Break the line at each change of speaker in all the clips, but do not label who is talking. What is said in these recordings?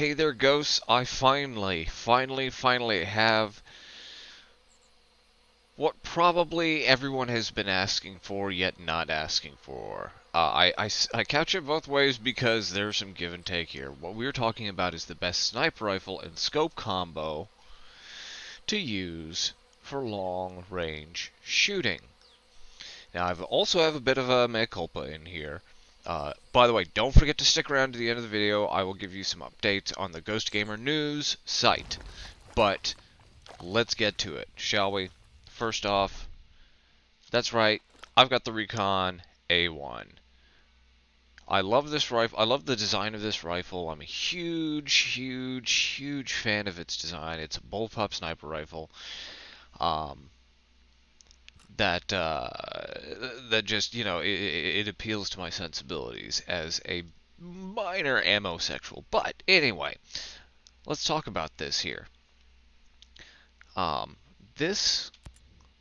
Hey there, ghosts. I finally have what probably everyone has been asking for, yet not asking for. I couch it both ways because there's some give and take here. What we're talking about is the best sniper rifle and scope combo to use for long range shooting. Now, I also have a bit of a mea culpa in here. By the way, don't forget to stick around to the end of the video. I will give you some updates on the Ghost Gamer News site. But let's get to it, shall we? First off, that's right, I've got the Recon A1. I love this rifle. I love the design of this rifle. I'm a huge fan of its design. It's a bullpup sniper rifle. That just, it appeals to my sensibilities as a minor ammo sexual. But anyway, let's talk about this here. Um, this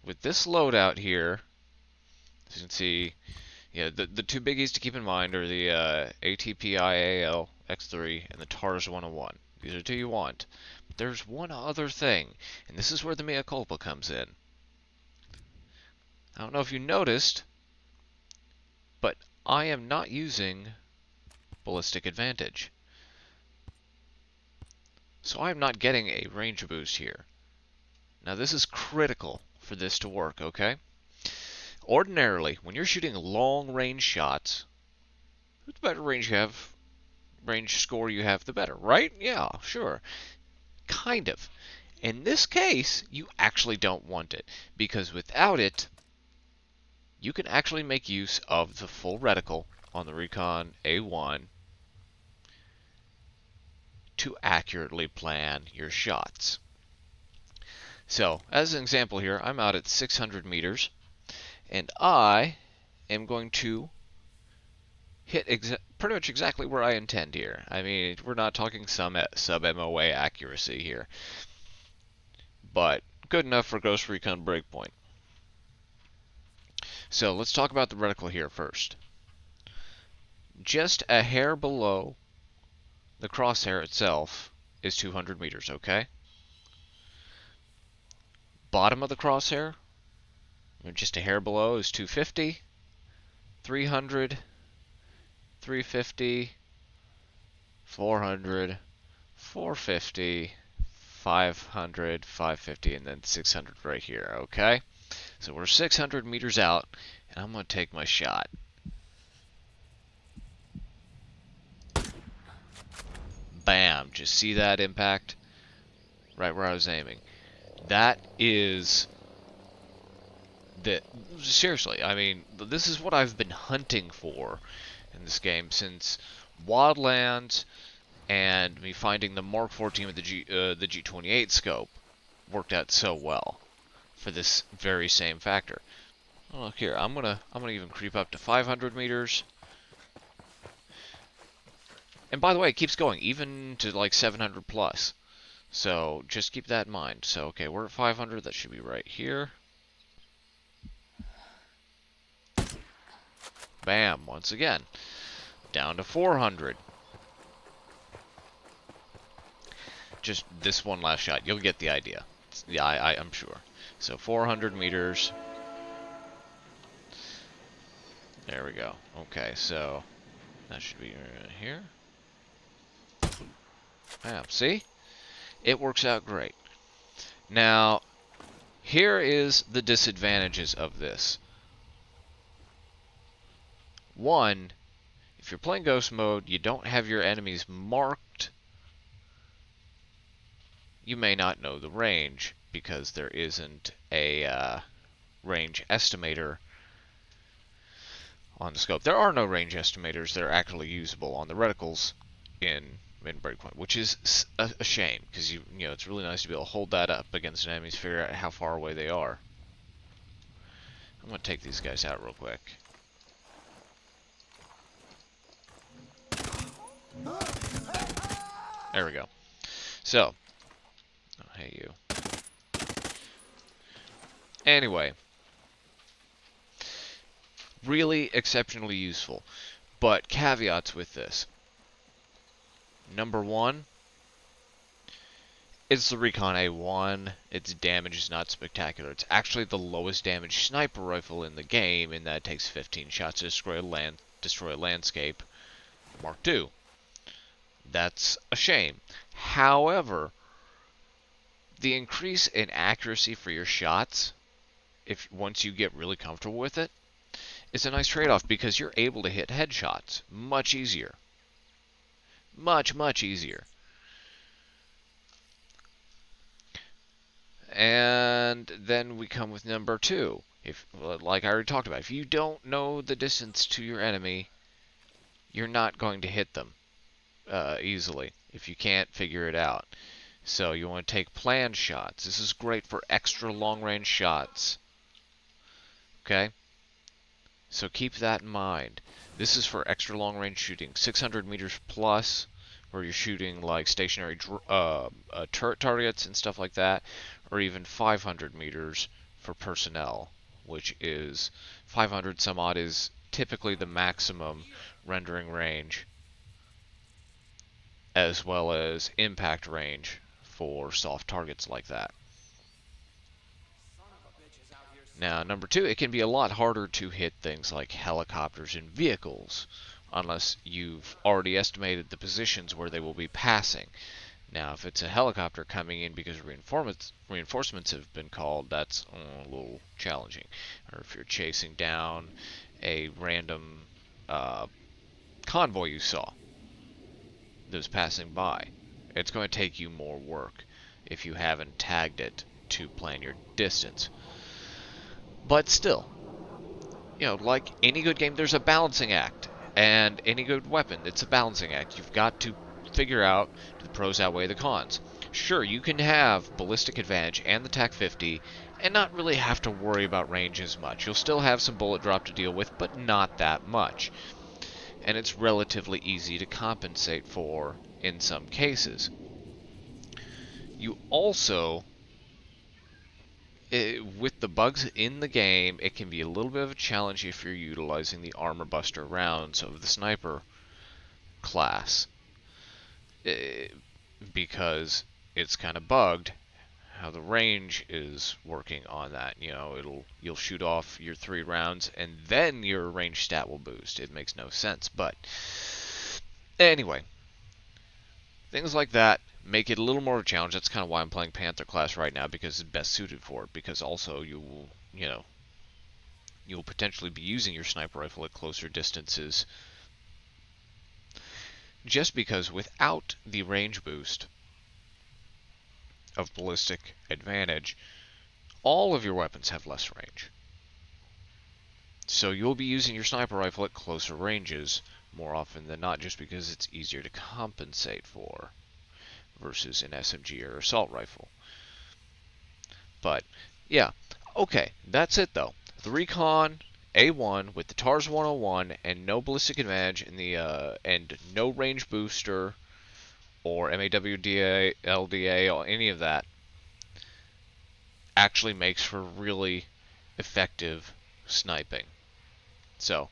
with this loadout here, as you can see, the two biggies to keep in mind are the ATPIAL X3 and the TARS 101. These are two you want. But there's one other thing, and this is where the mea culpa comes in. I don't know if you noticed, but I am not using ballistic advantage. So I'm not getting a range boost here. Now this is critical for this to work, okay? Ordinarily, when you're shooting long range shots, the better range score you have, the better, right? Yeah, sure. Kind of. In this case, you actually don't want it, because without it, you can actually make use of the full reticle on the Recon A1 to accurately plan your shots. So, as an example here, I'm out at 600 meters, and I am going to hit pretty much exactly where I intend here. I mean, we're not talking some sub-MOA accuracy here, but good enough for Ghost Recon Breakpoint. So let's talk about the reticle here first. Just a hair below the crosshair itself is 200 meters, okay? Bottom of the crosshair, just a hair below, is 250, 300, 350, 400, 450, 500, 550, and then 600 right here, okay? So we're 600 meters out, and I'm going to take my shot. Bam! Just see that impact? Right where I was aiming. That is... seriously, I mean, this is what I've been hunting for in this game since Wildlands and me finding the Mark 14 with the G28 scope worked out so well for this very same factor. Oh, look here, I'm gonna even creep up to 500 meters. And by the way, it keeps going, even to like 700 plus. So just keep that in mind. So okay, we're at 500. That should be right here. Bam! Once again, down to 400. Just this one last shot. You'll get the idea. Yeah, I'm sure. So 400 meters. There we go. Okay, so that should be right here. Bam, see? It works out great. Now, here is the disadvantages of this. One, if you're playing Ghost mode, you don't have your enemies marked, you may not know the range because there isn't a range estimator on the scope. There are no range estimators that are actually usable on the reticles in Breakpoint, which is a shame because it's really nice to be able to hold that up against an enemy to figure out how far away they are. I'm going to take these guys out real quick. There we go. So, oh, hey you. Anyway, really exceptionally useful, but caveats with this. Number one, It's the Recon A1. Its damage is not spectacular. It's actually the lowest damage sniper rifle in the game, in that it takes 15 shots to destroy a landscape. Mark II. That's a shame. However, the increase in accuracy for your shots, if once you get really comfortable with it, is a nice trade-off, because you're able to hit headshots much easier. Much easier. And then we come with number 2. If, like I already talked about, if you don't know the distance to your enemy, you're not going to hit them easily if you can't figure it out. So you want to take planned shots. This is great for extra long-range shots. Okay? So keep that in mind. This is for extra long-range shooting. 600 meters plus, where you're shooting like stationary turret targets and stuff like that, or even 500 meters for personnel, which is 500 some odd is typically the maximum rendering range, as well as impact range for soft targets like that. Now, number 2, it can be a lot harder to hit things like helicopters and vehicles, unless you've already estimated the positions where they will be passing. Now, if it's a helicopter coming in because reinforcements have been called, that's a little challenging. Or if you're chasing down a random convoy you saw that was passing by, it's going to take you more work if you haven't tagged it to plan your distance. But still, like any good game, there's a balancing act. And any good weapon, it's a balancing act. You've got to figure out, do the pros outweigh the cons? Sure, you can have ballistic advantage and the TAC-50 and not really have to worry about range as much. You'll still have some bullet drop to deal with, but not that much. And it's relatively easy to compensate for in some cases. You also, with the bugs in the game, it can be a little bit of a challenge if you're utilizing the armor buster rounds of the sniper class, because it's kind of bugged how the range is working on that. You'll shoot off your 3 rounds and then your range stat will boost. It makes no sense, but anyway, things like that make it a little more of a challenge. That's kind of why I'm playing Panther class right now, because it's best suited for it. Because also you'll potentially be using your sniper rifle at closer distances, just because without the range boost of ballistic advantage, all of your weapons have less range. So you'll be using your sniper rifle at closer ranges more often than not, just because it's easier to compensate for versus an SMG or assault rifle. But yeah, okay, that's it though. The Recon A1 with the TARS 101 and no ballistic advantage and no range booster or MAWDA, LDA, or any of that, actually makes for really effective sniping. So,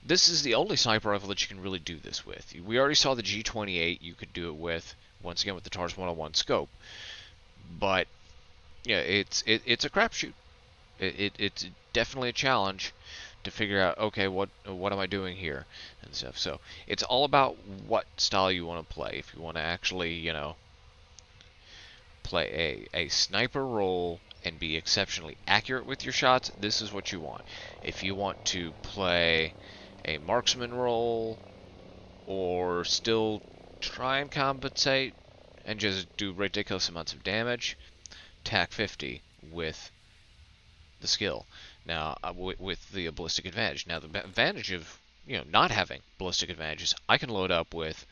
this is the only sniper rifle that you can really do this with. We already saw the G28 you could do it with, once again with the TARS 101 scope. But, yeah, it's a crapshoot. It's definitely a challenge to figure out, okay, what am I doing here and stuff. So, it's all about what style you want to play. If you want to actually, play a sniper role and be exceptionally accurate with your shots, this is what you want. If you want to play a marksman role, or still try and compensate and just do ridiculous amounts of damage, TAC-50 with the skill. Now, with the ballistic advantage. Now, the advantage of not having ballistic advantages, I can load up with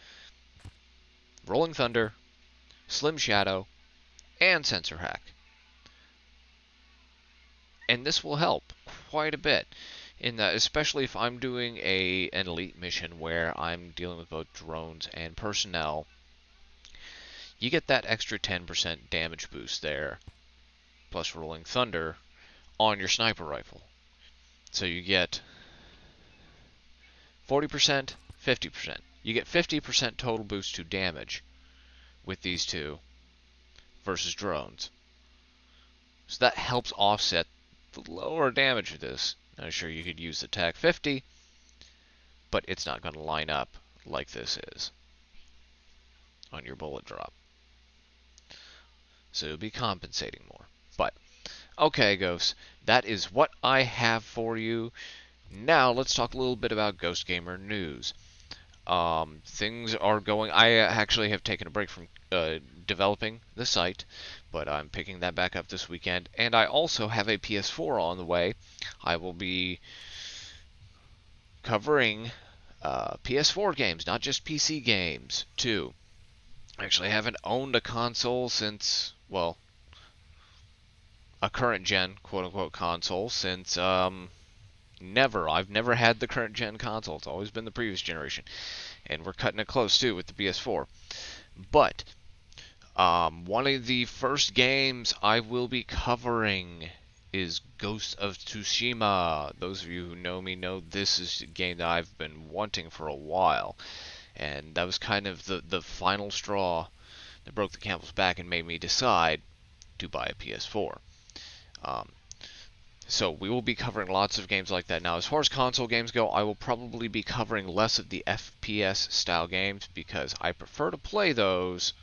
Rolling Thunder, Slim Shadow, and Sensor Hack. And this will help quite a bit, in that, especially if I'm doing an elite mission where I'm dealing with both drones and personnel, you get that extra 10% damage boost there, plus Rolling Thunder, on your sniper rifle. So you get 40%, 50%. You get 50% total boost to damage with these two versus drones. So that helps offset the lower damage of this. Now, sure, you could use the TAC 50, but it's not going to line up like this is on your bullet drop. So it'll be compensating more. But, okay, Ghosts, that is what I have for you. Now, let's talk a little bit about Ghost Gamer news. Things are going. I actually have taken a break from developing the site, but I'm picking that back up this weekend. And I also have a PS4 on the way. I will be covering PS4 games, not just PC games, too. Actually, I haven't owned a console since, well, a current gen, quote unquote, console since never. I've never had the current gen console. It's always been the previous generation. And we're cutting it close too with the PS4. But one of the first games I will be covering is Ghost of Tsushima. Those of you who know me know this is a game that I've been wanting for a while. And that was kind of the final straw that broke the camel's back and made me decide to buy a PS4. So we will be covering lots of games like that. Now, as far as console games go, I will probably be covering less of the FPS style games because I prefer to play those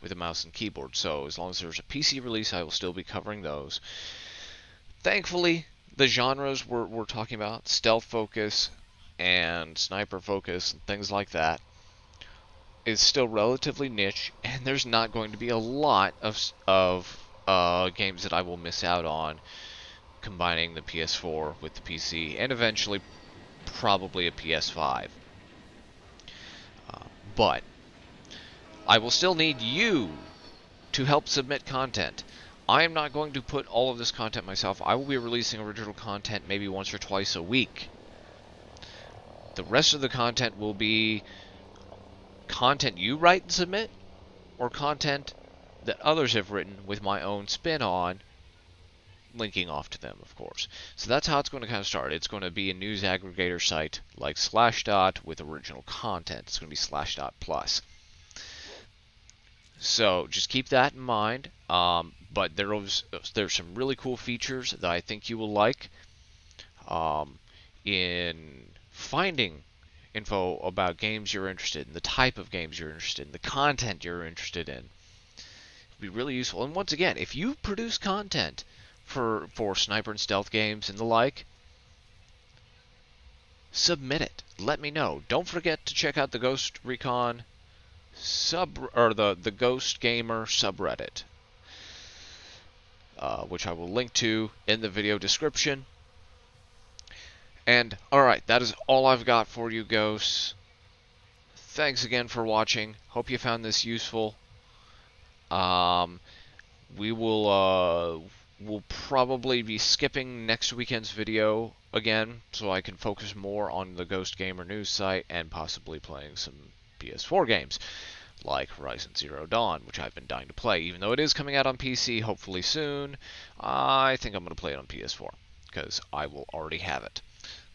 with a mouse and keyboard. So as long as there's a PC release, I will still be covering those. Thankfully, the genres we're talking about, stealth focus and sniper focus and things like that, is still relatively niche, and there's not going to be a lot of games that I will miss out on combining the PS4 with the PC, and eventually probably a PS5. But I will still need you to help submit content. I am not going to put all of this content myself. I will be releasing original content maybe once or twice a week. The rest of the content will be content you write and submit, or content that others have written with my own spin on, linking off to them, of course. So that's how it's going to kind of start. It's going to be a news aggregator site like Slashdot with original content. It's going to be Slashdot Plus. So just keep that in mind. But there's some really cool features that I think you will like in finding info about games you're interested in, the type of games you're interested in, the content you're interested in. It'll be really useful. And once again, if you produce content for sniper and stealth games and the like, submit it. Let me know. Don't forget to check out the Ghost Recon the Ghost Gamer subreddit, which I will link to in the video description. And alright, that is all I've got for you, Ghosts. Thanks again for watching. Hope you found this useful. We will we'll probably be skipping next weekend's video again, so I can focus more on the Ghost Gamer news site and possibly playing some PS4 games, like Horizon Zero Dawn, which I've been dying to play. Even though it is coming out on PC hopefully soon, I think I'm going to play it on PS4, because I will already have it.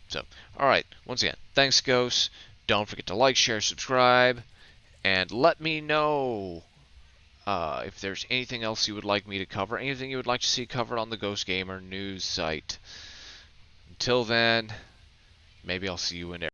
So, alright, once again, thanks, Ghosts. Don't forget to like, share, subscribe, and let me know if there's anything else you would like me to cover, anything you would like to see covered on the Ghost Gamer news site. Until then, maybe I'll see you in